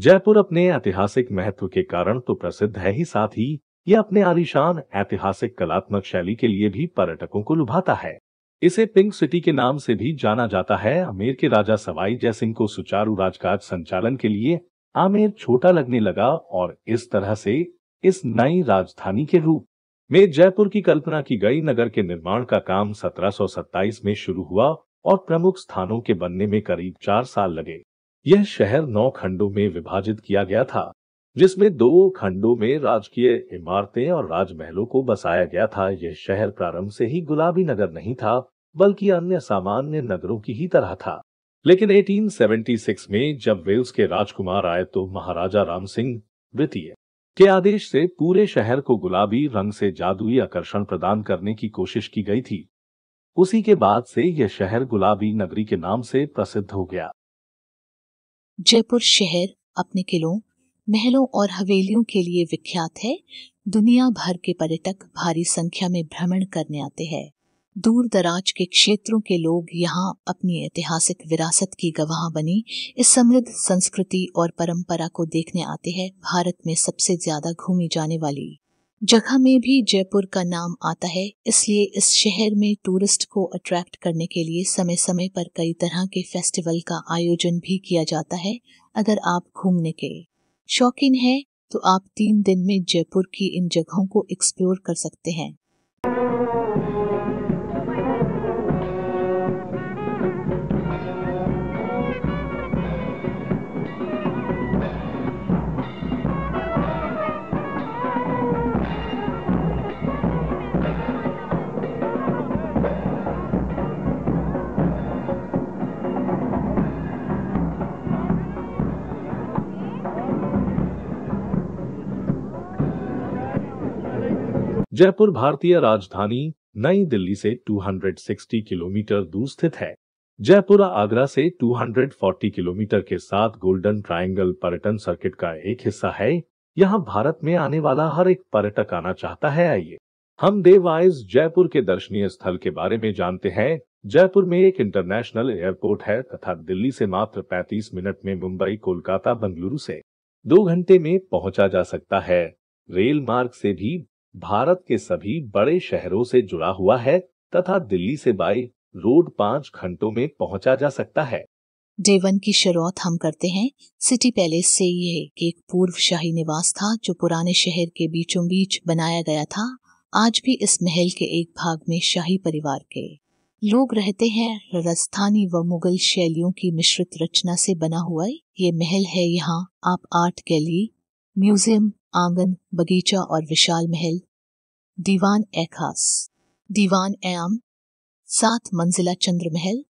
जयपुर अपने ऐतिहासिक महत्व के कारण तो प्रसिद्ध है ही, साथ ही ये अपने आलीशान ऐतिहासिक कलात्मक शैली के लिए भी पर्यटकों को लुभाता है। इसे पिंक सिटी के नाम से भी जाना जाता है। आमेर के राजा सवाई जयसिंह को सुचारू राजकाज संचालन के लिए आमेर छोटा लगने लगा और इस तरह से इस नई राजधानी के रूप में जयपुर की कल्पना की गई। नगर के निर्माण का काम 1727 में शुरू हुआ और प्रमुख स्थानों के बनने में करीब 4 साल लगे। यह शहर 9 खंडों में विभाजित किया गया था, जिसमें 2 खंडों में राजकीय इमारतें और राजमहलों को बसाया गया था। यह शहर प्रारंभ से ही गुलाबी नगर नहीं था, बल्कि अन्य सामान्य नगरों की ही तरह था। लेकिन 1876 में जब वेल्स के राजकुमार आए तो महाराजा राम सिंह द्वितीय के आदेश से पूरे शहर को गुलाबी रंग से जादुई आकर्षण प्रदान करने की कोशिश की गई थी। उसी के बाद से यह शहर गुलाबी नगरी के नाम से प्रसिद्ध हो गया। जयपुर शहर अपने किलों, महलों और हवेलियों के लिए विख्यात है। दुनिया भर के पर्यटक भारी संख्या में भ्रमण करने आते हैं। दूर दराज के क्षेत्रों के लोग यहाँ अपनी ऐतिहासिक विरासत की गवाह बनी इस समृद्ध संस्कृति और परंपरा को देखने आते हैं। भारत में सबसे ज्यादा घूमी जाने वाली जगह में भी जयपुर का नाम आता है, इसलिए इस शहर में टूरिस्ट को अट्रैक्ट करने के लिए समय समय पर कई तरह के फेस्टिवल का आयोजन भी किया जाता है। अगर आप घूमने के शौकीन हैं तो आप 3 दिन में जयपुर की इन जगहों को एक्सप्लोर कर सकते हैं। जयपुर भारतीय राजधानी नई दिल्ली से 260 किलोमीटर दूर स्थित है। जयपुर आगरा से 240 किलोमीटर के साथ गोल्डन ट्रायंगल पर्यटन सर्किट का एक हिस्सा है। यहाँ भारत में आने वाला हर एक पर्यटक आना चाहता है। आइए हम देवाइज जयपुर के दर्शनीय स्थल के बारे में जानते हैं। जयपुर में एक इंटरनेशनल एयरपोर्ट है तथा दिल्ली से मात्र 35 मिनट में मुंबई, कोलकाता, बेंगलुरु से 2 घंटे में पहुंचा जा सकता है। रेल मार्ग से भी भारत के सभी बड़े शहरों से जुड़ा हुआ है तथा दिल्ली से बाई रोड 5 घंटों में पहुंचा जा सकता है। डे 1 की शुरुआत हम करते हैं सिटी पैलेस से। यह एक पूर्व शाही निवास था जो पुराने शहर के बीचों बीच बनाया गया था। आज भी इस महल के एक भाग में शाही परिवार के लोग रहते हैं। राजस्थानी व मुगल शैलियों की मिश्रित रचना से बना हुआ ये महल है। यहाँ आप आर्ट गैलरी, म्यूजियम, आंगन, बगीचा और विशाल महल, दीवान ए खास, दीवान ए आम, 7 मंजिला चंद्र महल,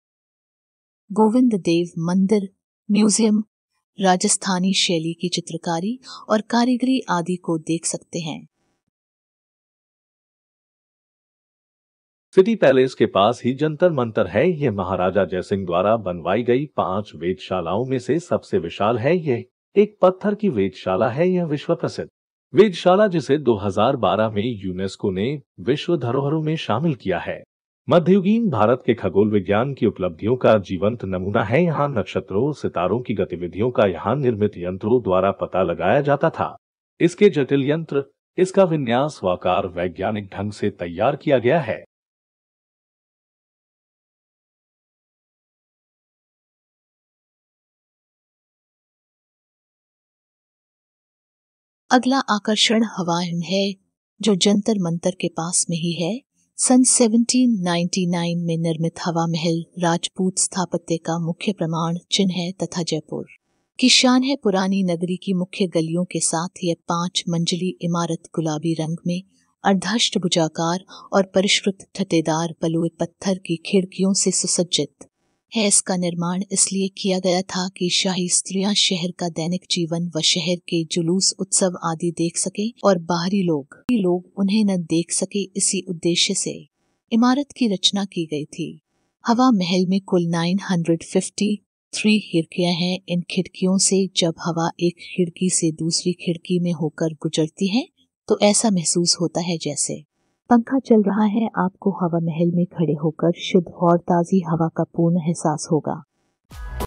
गोविंद देव मंदिर, म्यूजियम, राजस्थानी शैली की चित्रकारी और कारीगरी आदि को देख सकते हैं। सिटी पैलेस के पास ही जंतर मंतर है। यह महाराजा जयसिंह द्वारा बनवाई गई 5 वेधशालाओं में से सबसे विशाल है। यह एक पत्थर की वेधशाला है। यह विश्व प्रसिद्ध वेधशाला जिसे 2012 में यूनेस्को ने विश्व धरोहरों में शामिल किया है, मध्ययुगीन भारत के खगोल विज्ञान की उपलब्धियों का जीवंत नमूना है। यहाँ नक्षत्रों, सितारों की गतिविधियों का यहाँ निर्मित यंत्रों द्वारा पता लगाया जाता था। इसके जटिल यंत्र, इसका विन्यास व आकार वैज्ञानिक ढंग से तैयार किया गया है। अगला आकर्षण हवा है जो जंतर मंतर के पास में ही है। सन 1799 में निर्मित हवा महल राजपूत स्थापत्य का मुख्य प्रमाण चिन्ह है तथा जयपुर की शान है। पुरानी नगरी की मुख्य गलियों के साथ यह 5 मंजिली इमारत गुलाबी रंग में अर्धाष्टभुजाकार और परिष्कृत ठटेदार बलुए पत्थर की खिड़कियों से सुसज्जित है। इसका निर्माण इसलिए किया गया था कि शाही स्त्रियां शहर का दैनिक जीवन व शहर के जुलूस, उत्सव आदि देख सके और बाहरी लोग उन्हें न देख सके। इसी उद्देश्य से इमारत की रचना की गई थी। हवा महल में कुल 953 खिड़कियां हैं। इन खिड़कियों से जब हवा एक खिड़की से दूसरी खिड़की में होकर गुजरती है तो ऐसा महसूस होता है जैसे पंखा चल रहा है। आपको हवा महल में खड़े होकर शुद्ध और ताजी हवा का पूर्ण एहसास होगा।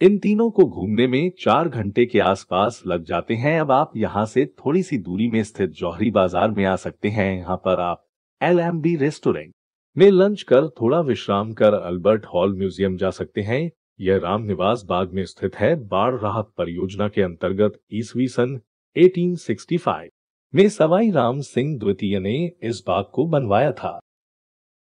इन तीनों को घूमने में 4 घंटे के आसपास लग जाते हैं। अब आप यहाँ से थोड़ी सी दूरी में स्थित जौहरी बाजार में आ सकते हैं। यहाँ पर आप LMB रेस्टोरेंट में लंच कर थोड़ा विश्राम कर अल्बर्ट हॉल म्यूजियम जा सकते हैं। यह रामनिवास बाग में स्थित है। बाढ़ राहत परियोजना के अंतर्गत ईस्वी सन 1865 में सवाई राम सिंह द्वितीय ने इस बाग को बनवाया था।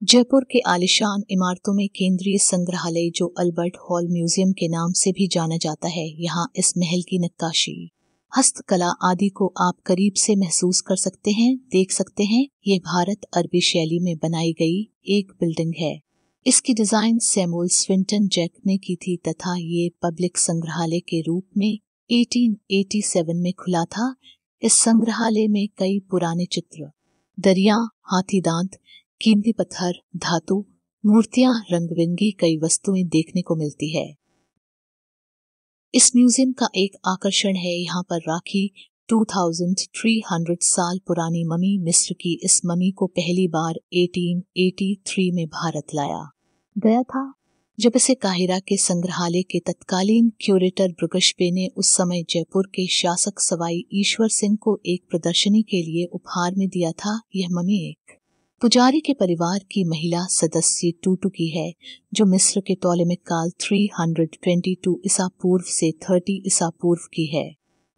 जयपुर के आलिशान इमारतों में केंद्रीय संग्रहालय, जो अल्बर्ट हॉल म्यूजियम के नाम से भी जाना जाता है, यहाँ इस महल की नक्काशी, हस्तकला आदि को आप करीब से महसूस कर सकते हैं, देख सकते हैं। ये भारत अरबी शैली में बनाई गई एक बिल्डिंग है। इसकी डिजाइन सैमुअल स्विंटन जैक ने की थी तथा ये पब्लिक संग्रहालय के रूप में 1887 में खुला था। इस संग्रहालय में कई पुराने चित्र, दरिया, हाथी दांत, कीमती पत्थर, धातु, मूर्तियां, रंग-बिरंगी कई वस्तुएं देखने को मिलती है। इस म्यूजियम का एक आकर्षण है यहाँ पर राखी 2300 साल पुरानी ममी। मिस्र की इस ममी को पहली बार 1883 में भारत लाया गया था, जब इसे काहिरा के संग्रहालय के तत्कालीन क्यूरेटर ब्रुगशबे ने उस समय जयपुर के शासक सवाई ईश्वर सिंह को एक प्रदर्शनी के लिए उपहार में दिया था। यह ममी एक पुजारी के परिवार की महिला सदस्य टूटू की है, जो मिस्र के टॉलेमिक काल 322 ईसा पूर्व से 30 ईसा पूर्व की है,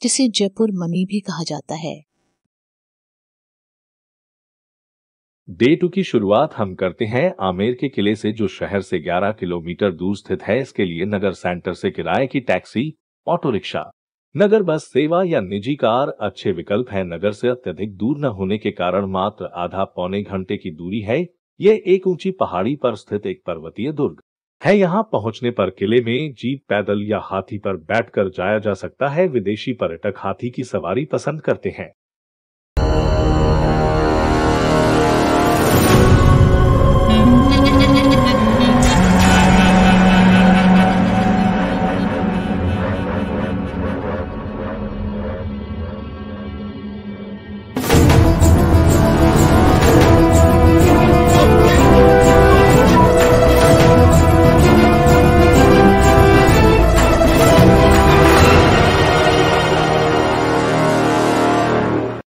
जिसे जयपुर ममी भी कहा जाता है। डे 2 की शुरुआत हम करते हैं आमेर के किले से, जो शहर से 11 किलोमीटर दूर स्थित है। इसके लिए नगर सेंटर से किराए की टैक्सी, ऑटो रिक्शा, नगर बस सेवा या निजी कार अच्छे विकल्प हैं। नगर से अत्यधिक दूर न होने के कारण मात्र आधा पौने घंटे की दूरी है। यह एक ऊंची पहाड़ी पर स्थित एक पर्वतीय दुर्ग है। यहाँ पहुंचने पर किले में जीप, पैदल या हाथी पर बैठकर जाया जा सकता है। विदेशी पर्यटक हाथी की सवारी पसंद करते हैं।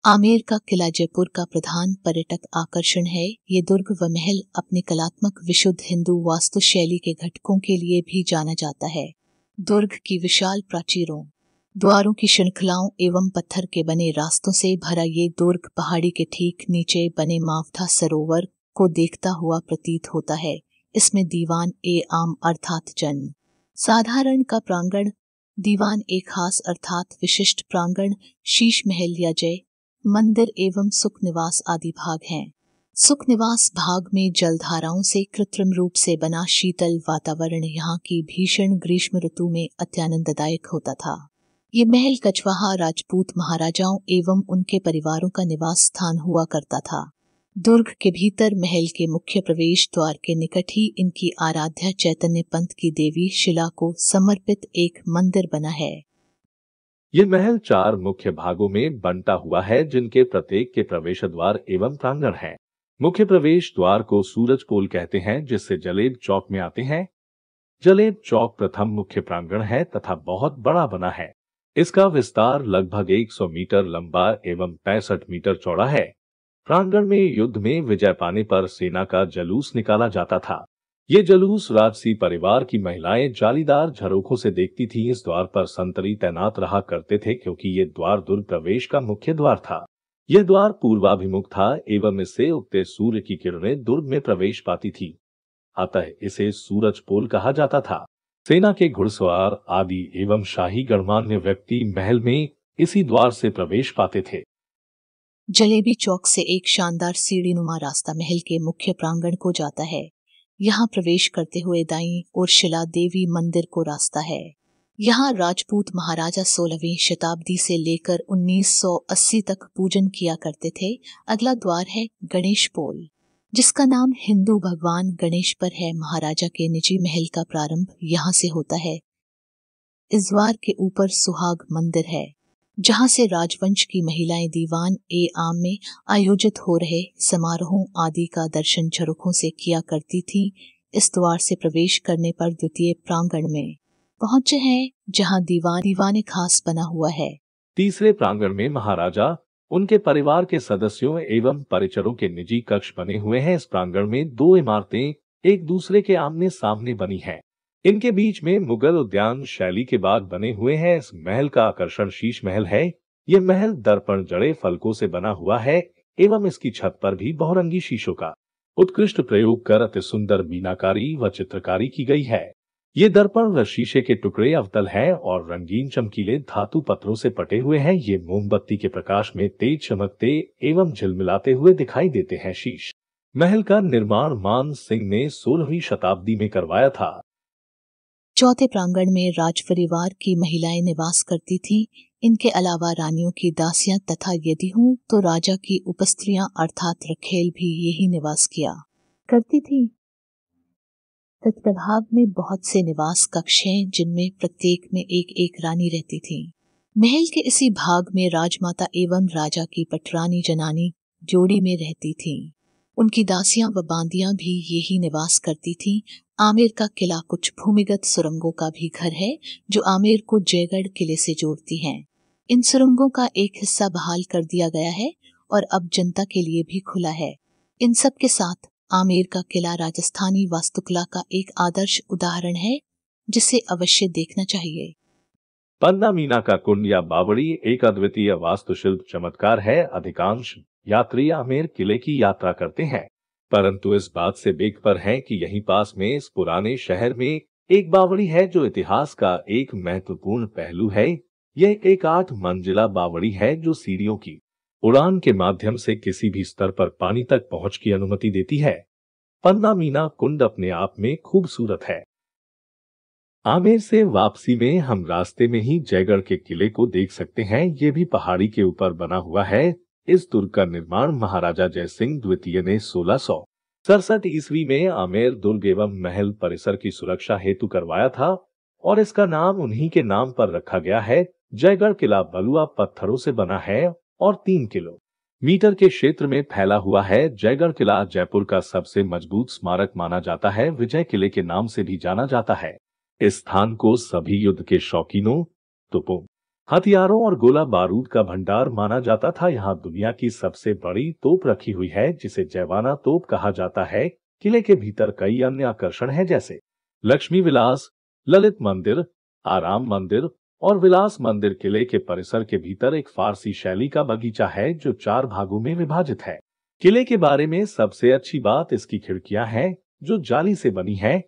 आमेर का किला जयपुर का प्रधान पर्यटक आकर्षण है। ये दुर्ग व महल अपने कलात्मक विशुद्ध हिंदू वास्तुशैली के घटकों के लिए भी जाना जाता है। दुर्ग की विशाल प्राचीरों, द्वारों की श्रृंखलाओं एवं पत्थर के बने रास्तों से भरा ये दुर्ग पहाड़ी के ठीक नीचे बने मावठा सरोवर को देखता हुआ प्रतीत होता है। इसमें दीवान ए आम अर्थात जन साधारण का प्रांगण, दीवान ए खास अर्थात विशिष्ट प्रांगण, शीश महल या जय मंदिर एवं सुख निवास आदि भाग हैं। सुख निवास भाग में जलधाराओं से कृत्रिम रूप से बना शीतल वातावरण यहाँ की भीषण ग्रीष्म ऋतु में अत्यानंददायक होता था। ये महल कछवाहा राजपूत महाराजाओं एवं उनके परिवारों का निवास स्थान हुआ करता था। दुर्ग के भीतर महल के मुख्य प्रवेश द्वार के निकट ही इनकी आराध्या चैतन्य पंथ की देवी शिला को समर्पित एक मंदिर बना है। यह महल 4 मुख्य भागों में बंटा हुआ है, जिनके प्रत्येक के प्रवेश द्वार एवं प्रांगण है। मुख्य प्रवेश द्वार को सूरज पोल कहते हैं, जिससे जलेब चौक में आते हैं। जलेब चौक प्रथम मुख्य प्रांगण है तथा बहुत बड़ा बना है। इसका विस्तार लगभग 100 मीटर लंबा एवं 65 मीटर चौड़ा है। प्रांगण में युद्ध में विजय पाने पर सेना का जुलूस निकाला जाता था। ये जुलूस राजसी परिवार की महिलाएं जालीदार झरोखों से देखती थीं। इस द्वार पर संतरी तैनात रहा करते थे, क्योंकि ये द्वार दुर्ग प्रवेश का मुख्य द्वार था। यह द्वार पूर्वाभिमुख था एवं इससे उगते सूर्य की किरणें दुर्ग में प्रवेश पाती थी, अतः इसे सूरज पोल कहा जाता था। सेना के घुड़सवार आदि एवं शाही गणमान्य व्यक्ति महल में इसी द्वार से प्रवेश पाते थे। जलेबी चौक से एक शानदार सीढ़ीनुमा रास्ता महल के मुख्य प्रांगण को जाता है। यहाँ प्रवेश करते हुए दाईं ओर शिला देवी मंदिर को रास्ता है। यहाँ राजपूत महाराजा 16वीं शताब्दी से लेकर 1980 तक पूजन किया करते थे। अगला द्वार है गणेश पोल, जिसका नाम हिंदू भगवान गणेश पर है। महाराजा के निजी महल का प्रारंभ यहाँ से होता है। इस द्वार के ऊपर सुहाग मंदिर है, जहाँ से राजवंश की महिलाएं दीवान ए आम में आयोजित हो रहे समारोहों आदि का दर्शन झरोखों से किया करती थीं। इस द्वार से प्रवेश करने पर द्वितीय प्रांगण में पहुंचे हैं जहां दीवाने खास बना हुआ है। तीसरे प्रांगण में महाराजा, उनके परिवार के सदस्यों एवं परिचरों के निजी कक्ष बने हुए हैं। इस प्रांगण में दो इमारतें एक दूसरे के आमने सामने बनी हैं। इनके बीच में मुगल उद्यान शैली के बाग बने हुए हैं। इस महल का आकर्षण शीश महल है। यह महल दर्पण जड़े फलकों से बना हुआ है एवं इसकी छत पर भी बहुरंगी शीशों का उत्कृष्ट प्रयोग कर अति सुंदर मीनाकारी व चित्रकारी की गई है। ये दर्पण व शीशे के टुकड़े अवतल हैं और रंगीन चमकीले धातु पत्रों से पटे हुए हैं। ये मोमबत्ती के प्रकाश में तेज चमकते एवं झिलमिलाते हुए दिखाई देते हैं। शीश महल का निर्माण मान सिंह ने 16वीं शताब्दी में करवाया था। चौथे प्रांगण में राज परिवार की महिलाएं निवास करती थीं। इनके अलावा रानियों की दासियां तथा यदि हूँ तो राजा की उपस्त्रियां अर्थात रखेल भी यही निवास किया करती थी। तत्प्रभाव में बहुत से निवास कक्ष हैं जिनमें प्रत्येक में एक एक रानी रहती थी। महल के इसी भाग में राजमाता एवं राजा की पटरानी जनानी जोड़ी में रहती थीं। उनकी दासियां व बांदियां भी यही निवास करती थीं। आमेर का किला कुछ भूमिगत सुरंगों का भी घर है जो आमेर को जयगढ़ किले से जोड़ती हैं। इन सुरंगों का एक हिस्सा बहाल कर दिया गया है और अब जनता के लिए भी खुला है। इन सब के साथ आमेर का किला राजस्थानी वास्तुकला का एक आदर्श उदाहरण है जिसे अवश्य देखना चाहिए। पन्ना मीना का कुंड या बावड़ी एक अद्वितीय वास्तुशिल्प चमत्कार है। अधिकांश यात्री आमेर किले की यात्रा करते हैं परंतु इस बात से बेखबर हैं कि यहीं पास में इस पुराने शहर में एक बावड़ी है जो इतिहास का एक महत्वपूर्ण पहलू है। यह एक 8 मंजिला बावड़ी है जो सीढ़ियों की उड़ान के माध्यम से किसी भी स्तर पर पानी तक पहुंच की अनुमति देती है। पन्ना मीना कुंड अपने आप में खूबसूरत है। आमेर से वापसी में हम रास्ते में ही जयगढ़ के किले को देख सकते हैं। ये भी पहाड़ी के ऊपर बना हुआ है। इस दुर्ग का निर्माण महाराजा जयसिंह द्वितीय ने 1667 ईस्वी में आमेर दुर्ग एवं महल परिसर की सुरक्षा हेतु करवाया था और इसका नाम उन्हीं के नाम पर रखा गया है। जयगढ़ किला बलुआ पत्थरों से बना है और 3 किलोमीटर के क्षेत्र में फैला हुआ है। जयगढ़ किला जयपुर का सबसे मजबूत स्मारक माना जाता है। विजय किले के नाम से भी जाना जाता है। इस स्थान को सभी युद्ध के शौकीनों, तोपों, हथियारों और गोला बारूद का भंडार माना जाता था। यहाँ दुनिया की सबसे बड़ी तोप रखी हुई है जिसे जयवाना तोप कहा जाता है। किले के भीतर कई अन्य आकर्षण हैं जैसे लक्ष्मी विलास, ललित मंदिर, आराम मंदिर और विलास मंदिर। किले के परिसर के भीतर एक फारसी शैली का बगीचा है जो 4 भागों में विभाजित है। किले के बारे में सबसे अच्छी बात इसकी खिड़कियां हैं जो जाली से बनी है।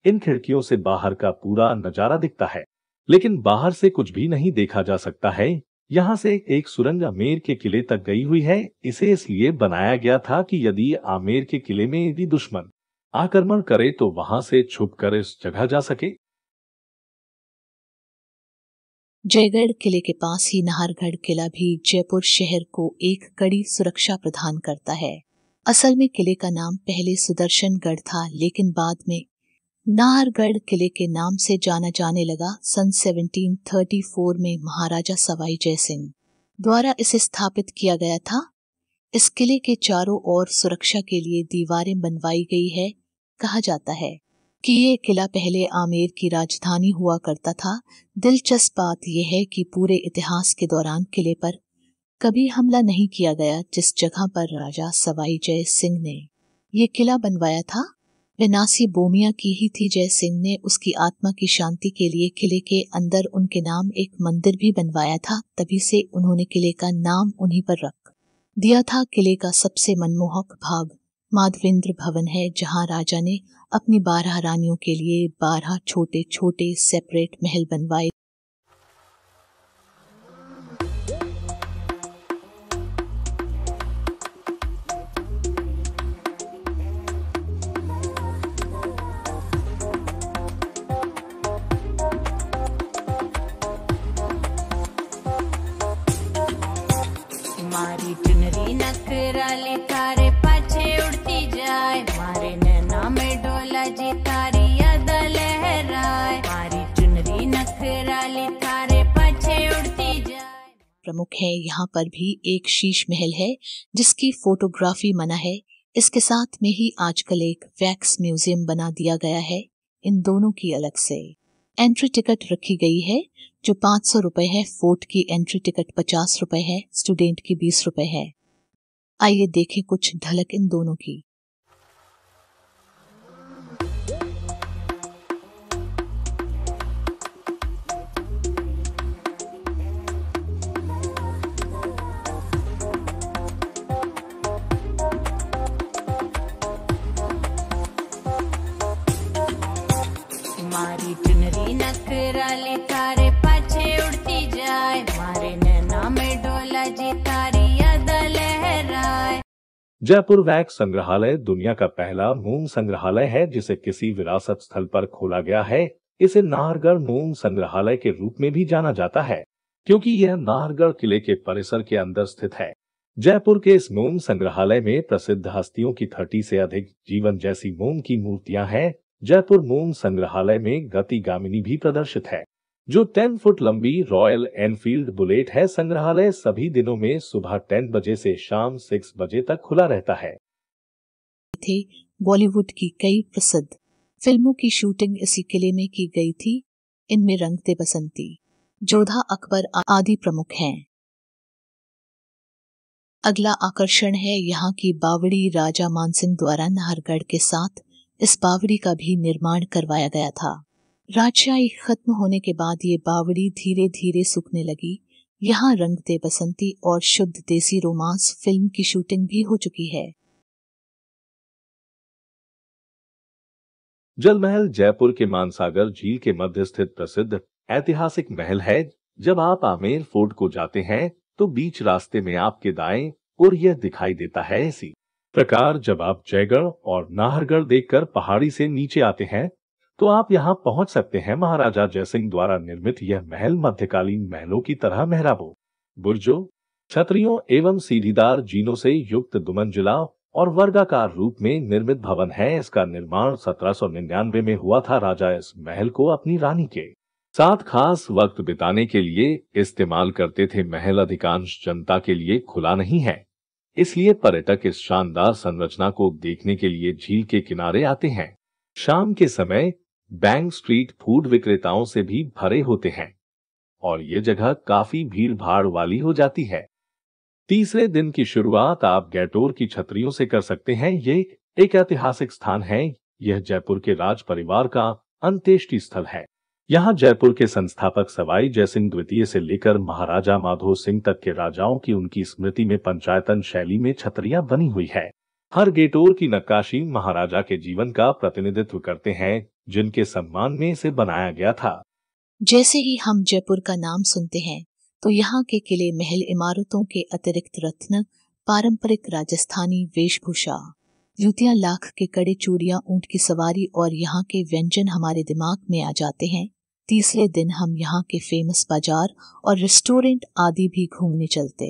इन खिड़कियों से बाहर का पूरा नजारा दिखता है लेकिन बाहर से कुछ भी नहीं देखा जा सकता है। यहाँ से एक सुरंग आमेर के किले तक गई हुई है। इसे इसलिए बनाया गया था कि यदि आमेर के किले में यदि दुश्मन आक्रमण करे तो वहां से छुपकर इस जगह जा सके। जयगढ़ किले के पास ही नाहरगढ़ किला भी जयपुर शहर को एक कड़ी सुरक्षा प्रदान करता है। असल में किले का नाम पहले सुदर्शनगढ़ था लेकिन बाद में नाहरगढ़ किले के नाम से जाना जाने लगा। सन 1734 में महाराजा सवाई जयसिंह द्वारा इसे स्थापित किया गया था। इस किले के चारों ओर सुरक्षा के लिए दीवारें बनवाई गई है। कहा जाता है कि ये किला पहले आमेर की राजधानी हुआ करता था। दिलचस्प बात यह है कि पूरे इतिहास के दौरान किले पर कभी हमला नहीं किया गया। जिस जगह पर राजा सवाई जय सिंह ने ये किला बनवाया था विनासी बोमिया की ही थी। जय सिंह ने उसकी आत्मा की शांति के लिए किले के अंदर उनके नाम एक मंदिर भी बनवाया था। तभी से उन्होंने किले का नाम उन्हीं पर रख दिया था। किले का सबसे मनमोहक भाग माधवेंद्र भवन है जहां राजा ने अपनी 12 रानियों के लिए 12 छोटे छोटे सेपरेट महल बनवाए। मारी चुनरी नखराली तारे पाछे उड़ती जाए, मारे नैना में डोला जी तारी याद लहराए। मारी चुनरी नखराली तारे पाछे उड़ती जाए। प्रमुख है यहाँ पर भी एक शीश महल है जिसकी फोटोग्राफी मना है। इसके साथ में ही आजकल एक वैक्स म्यूजियम बना दिया गया है इन दोनों की अलग से। एंट्री टिकट रखी गई है जो 500 रुपए है। फोर्ट की एंट्री टिकट 50 रुपए है, स्टूडेंट की 20 रुपए है। आइए देखें कुछ झलक इन दोनों की। मारी चुनरी नखराली तारे पाछे उड़ती जाए, मारे नैना में डोला जी तारी याद लहराए। जयपुर वैक्स संग्रहालय दुनिया का पहला मोम संग्रहालय है जिसे किसी विरासत स्थल पर खोला गया है। इसे नाहरगढ़ मोम संग्रहालय के रूप में भी जाना जाता है क्योंकि यह नाहरगढ़ किले के परिसर के अंदर स्थित है। जयपुर के इस मोम संग्रहालय में प्रसिद्ध हस्तियों की 30 से अधिक जीवन जैसी मोम की मूर्तियां हैं। जयपुर मोम संग्रहालय में गतिगामिनी भी प्रदर्शित है जो 10 फुट लंबी रॉयल एनफील्ड बुलेट है। संग्रहालय सभी दिनों में सुबह 10 बजे से शाम 6 बजे तक खुला रहता है। थे बॉलीवुड की कई प्रसिद्ध फिल्मों की शूटिंग इसी किले में की गई थी। इनमें रंगते बसंती, जोधा अकबर आदि प्रमुख हैं। अगला आकर्षण है यहाँ की बावड़ी। राजा मानसिंह द्वारा नाहरगढ़ के साथ इस बावड़ी का भी निर्माण करवाया गया था। राजशाही खत्म होने के बाद ये बावड़ी धीरे धीरे सूखने लगी। यहाँ रंगते बसंती और शुद्ध देसी रोमांस फिल्म की शूटिंग भी हो चुकी है। जल महल जयपुर के मानसागर झील के मध्य स्थित प्रसिद्ध ऐतिहासिक महल है। जब आप आमेर फोर्ट को जाते हैं तो बीच रास्ते में आपके दाएं ओर यह दिखाई देता है। इसी प्रकार जब आप जयगढ़ और नाहरगढ़ देखकर पहाड़ी से नीचे आते हैं तो आप यहां पहुंच सकते हैं। महाराजा जयसिंह द्वारा निर्मित यह महल मध्यकालीन महलों की तरह मेहराबों, बुर्जों, छतरियों एवं सीढ़ीदार जीनों से युक्त दुमंजिला और वर्गाकार रूप में निर्मित भवन है। इसका निर्माण 1799 में हुआ था। राजा इस महल को अपनी रानी के साथ खास वक्त बिताने के लिए इस्तेमाल करते थे। महल अधिकांश जनता के लिए खुला नहीं है, इसलिए पर्यटक इस शानदार संरचना को देखने के लिए झील के किनारे आते हैं। शाम के समय बैंक स्ट्रीट फूड विक्रेताओं से भी भरे होते हैं और ये जगह काफी भीड़ भाड़ वाली हो जाती है। तीसरे दिन की शुरुआत आप गैटोर की छतरियों से कर सकते हैं। ये एक ऐतिहासिक स्थान है। यह जयपुर के राज परिवार का अंत्येष्टि स्थल है। यहाँ जयपुर के संस्थापक सवाई जयसिंह द्वितीय से लेकर महाराजा माधो सिंह तक के राजाओं की उनकी स्मृति में पंचायतन शैली में छतरियां बनी हुई है। हर गेटोर की नक्काशी महाराजा के जीवन का प्रतिनिधित्व करते हैं जिनके सम्मान में इसे बनाया गया था। जैसे ही हम जयपुर का नाम सुनते हैं तो यहाँ के किले, महल, इमारतों के अतिरिक्त रत्न, पारंपरिक राजस्थानी वेशभूषा, जूतियां, लाख के कड़े, चूड़ियां, ऊंट की सवारी और यहाँ के व्यंजन हमारे दिमाग में आ जाते हैं। तीसरे दिन हम यहाँ के फेमस बाजार और रेस्टोरेंट आदि भी घूमने चलते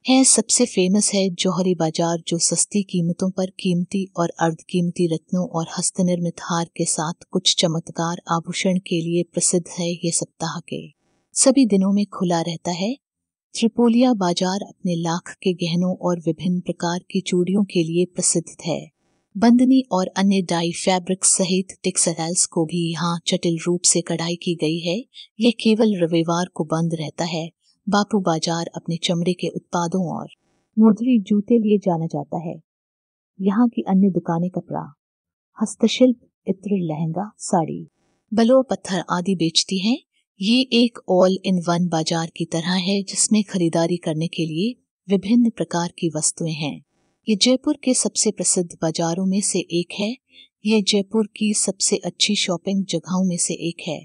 हैं। सबसे फेमस है जौहरी बाजार जो सस्ती कीमतों पर कीमती और अर्ध कीमती रत्नों और हस्तनिर्मित हार के साथ कुछ चमत्कार आभूषण के लिए प्रसिद्ध है। ये सप्ताह के सभी दिनों में खुला रहता है। त्रिपोलिया बाजार अपने लाख के गहनों और विभिन्न प्रकार की चूड़ियों के लिए प्रसिद्ध है। बंदनी और अन्य डाई फैब्रिक सहित टेक्सटाइल्स को भी यहाँ जटिल रूप से कढ़ाई की गई है। यह केवल रविवार को बंद रहता है। बापू बाजार अपने चमड़े के उत्पादों और मुद्री जूते लिए जाना जाता है। यहाँ की अन्य दुकानें कपड़ा, हस्तशिल्प, इत्र, लहंगा, साड़ी, बलुआ पत्थर आदि बेचती हैं। ये एक ऑल इन वन बाजार की तरह है जिसमें खरीदारी करने के लिए विभिन्न प्रकार की वस्तुएं हैं। ये जयपुर के सबसे प्रसिद्ध बाजारों में से एक है। यह जयपुर की सबसे अच्छी शॉपिंग जगहों में से एक है।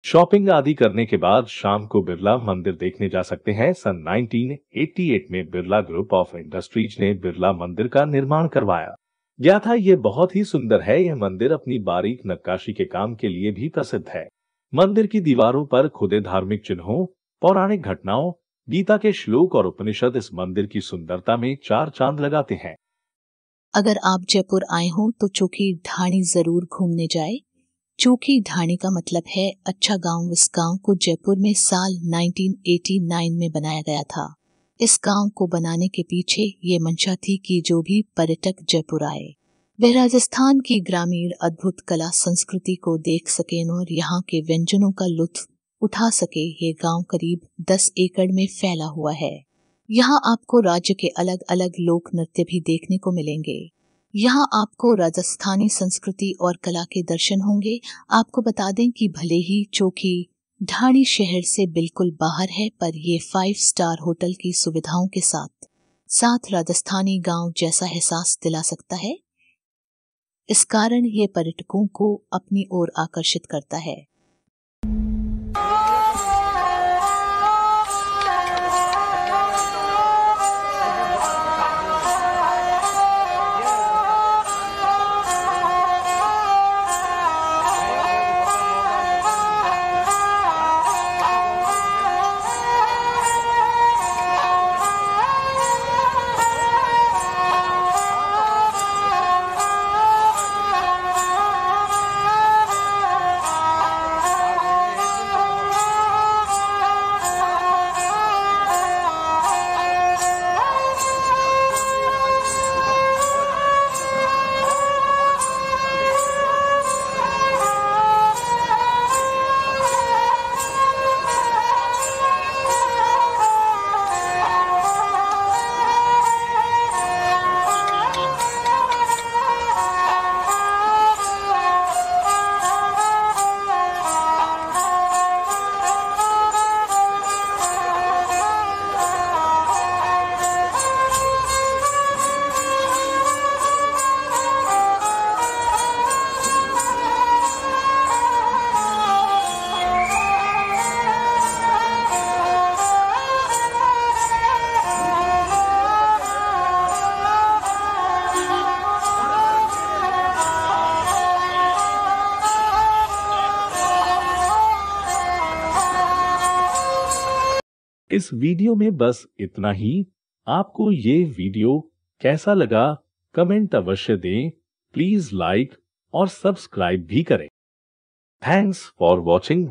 शॉपिंग आदि करने के बाद शाम को बिरला मंदिर देखने जा सकते हैं। सन 1988 में बिरला ग्रुप ऑफ इंडस्ट्रीज ने बिरला मंदिर का निर्माण करवाया गया था। यह बहुत ही सुंदर है। यह मंदिर अपनी बारीक नक्काशी के काम के लिए भी प्रसिद्ध है। मंदिर की दीवारों पर खुदे धार्मिक चिन्हों, पौराणिक घटनाओं, गीता के श्लोक और उपनिषद इस मंदिर की सुंदरता में 4 चांद लगाते हैं। अगर आप जयपुर आए हो तो चौकी ढाणी जरूर घूमने जाए। चौकी ढाणी का मतलब है अच्छा गांव। इस गांव को जयपुर में साल 1989 में बनाया गया था। इस गांव को बनाने के पीछे ये मंशा थी कि जो भी पर्यटक जयपुर आए वे राजस्थान की ग्रामीण अद्भुत कला संस्कृति को देख सकें और यहाँ के व्यंजनों का लुत्फ उठा सके। ये गांव करीब 10 एकड़ में फैला हुआ है। यहाँ आपको राज्य के अलग अलग लोक नृत्य भी देखने को मिलेंगे। यहाँ आपको राजस्थानी संस्कृति और कला के दर्शन होंगे। आपको बता दें कि भले ही चोखी ढाणी शहर से बिल्कुल बाहर है, पर ये 5 स्टार होटल की सुविधाओं के साथ राजस्थानी गांव जैसा एहसास दिला सकता है। इस कारण ये पर्यटकों को अपनी ओर आकर्षित करता है। इस वीडियो में बस इतना ही। आपको ये वीडियो कैसा लगा कमेंट अवश्य दें। प्लीज लाइक और सब्सक्राइब भी करें। Thanks for watching.